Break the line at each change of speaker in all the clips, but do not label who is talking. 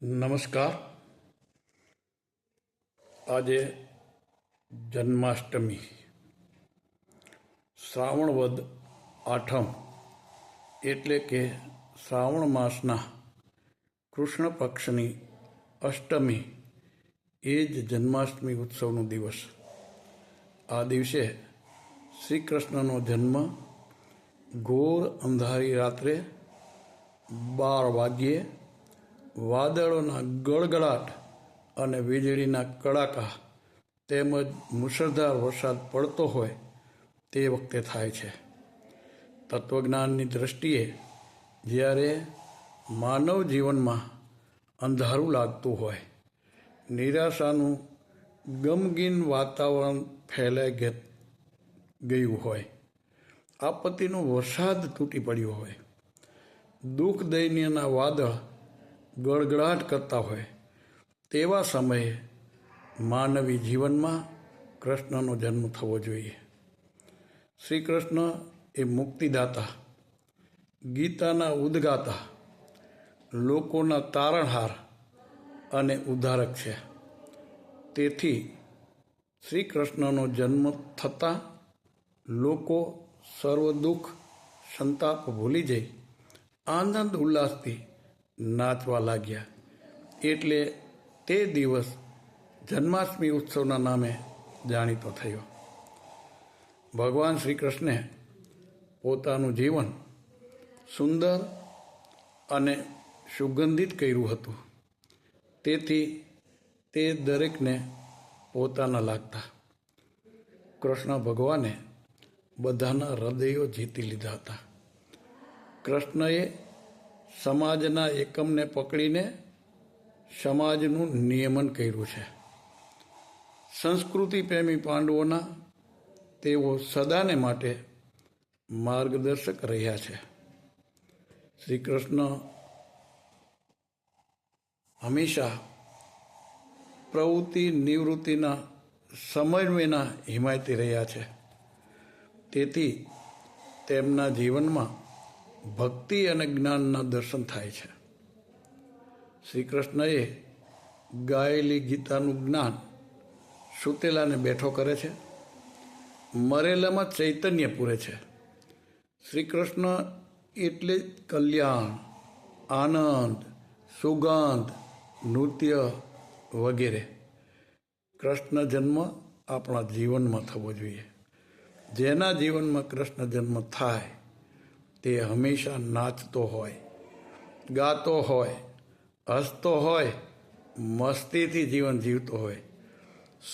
નમસ્કાર. આજે જન્માષ્ટમી, શ્રાવણ વદ આઠમ એટલે કે શ્રાવણ માસના કૃષ્ણ પક્ષની અષ્ટમી એ જ જન્માષ્ટમી ઉત્સવનો દિવસ. આ દિવસે શ્રી કૃષ્ણનો જન્મ ઘોર અંધારી રાત્રે 12 વાગ્યે વાદળોના ગળગળાટ અને વીજળીના કડાકા તેમજ મુશળધાર વરસાદ પડતો હોય તે વખતે થાય છે. તત્વજ્ઞાનની દૃષ્ટિએ જ્યારે માનવ જીવનમાં અંધારું લાગતું હોય, નિરાશાનું ગમગીન વાતાવરણ ફેલાઈ ગયું હોય, આપત્તિનો વરસાદ તૂટી પડ્યો હોય, દુઃખ દૈન્યના વાદળ ગળગળાટ કરતા હોય, તેવા સમયે માનવી જીવનમાં કૃષ્ણનો જન્મ થવો જોઈએ. શ્રી કૃષ્ણ એ મુક્તિદાતા, ગીતાના ઉદ્ગાતા, લોકોના તારણહાર અને ઉદ્ધારક છે. તેથી શ્રી કૃષ્ણનો જન્મ થતાં લોકો સર્વ દુઃખ સંતાપ ભૂલી જઈ આનંદ ઉલ્લાસથી નાચવા લાગ્યા. એટલે તે દિવસ જન્માષ્ટમી ઉત્સવના નામે જાણીતો થયો. ભગવાન શ્રી કૃષ્ણે પોતાનું જીવન સુંદર અને સુગંધિત કર્યું હતું. તેથી તે દરેકને પોતાના લાગતા. કૃષ્ણ ભગવાને બધાના હૃદયો જીતી લીધા હતા. કૃષ્ણએ સમાજના એકમને પકડીને સમાજનું નિયમન કર્યું છે. સંસ્કૃતિ પ્રેમી પાંડવોના તેઓ સદાને માટે માર્ગદર્શક રહ્યા છે. શ્રી કૃષ્ણ હંમેશા પ્રવૃત્તિ નિવૃત્તિના સમન્વયના હિમાયતી રહ્યા છે. તેથી તેમના જીવનમાં ભક્તિ અને જ્ઞાનના દર્શન થાય છે. શ્રી કૃષ્ણએ ગાયેલી ગીતાનું જ્ઞાન સૂતેલાને બેઠો કરે છે, મરેલામાં ચૈતન્ય પૂરે છે. શ્રી કૃષ્ણ એટલે કલ્યાણ, આનંદ, સુગંધ, નૃત્ય વગેરે. કૃષ્ણ જન્મ આપણા જીવનમાં થવો જોઈએ. જેના જીવનમાં કૃષ્ણ જન્મ થાય તે હંમેશા નાચતો હોય, ગાતો હોય, હસતો હોય, મસ્તીથી જીવન જીવતો હોય,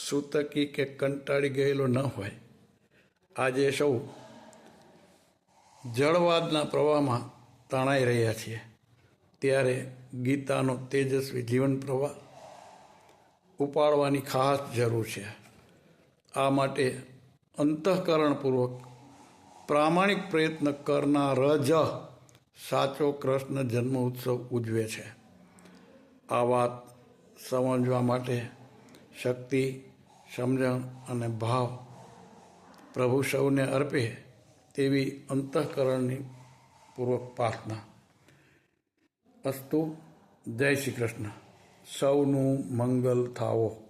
સૂતકી કે કંટાળી ગયેલો ન હોય. આજે સૌ જળવાદના પ્રવાહમાં તણાઈ રહ્યા છીએ, ત્યારે ગીતાનો તેજસ્વી જીવન પ્રવાહ ઉપાડવાની ખાસ જરૂર છે. આ માટે અંતઃકરણપૂર્વક પ્રામાણિક પ્રયત્ન કરનાર જ સાચો કૃષ્ણ જન્મ ઉત્સવ ઉજવે છે. આ વાત સમજવા માટે શક્તિ, સમજણ અને ભાવ પ્રભુ સૌને અર્પે તેવી અંતઃકરણની પૂર્વક પ્રાર્થના. અસ્તુ. જય શ્રી કૃષ્ણ. સૌનું મંગલ થાવો.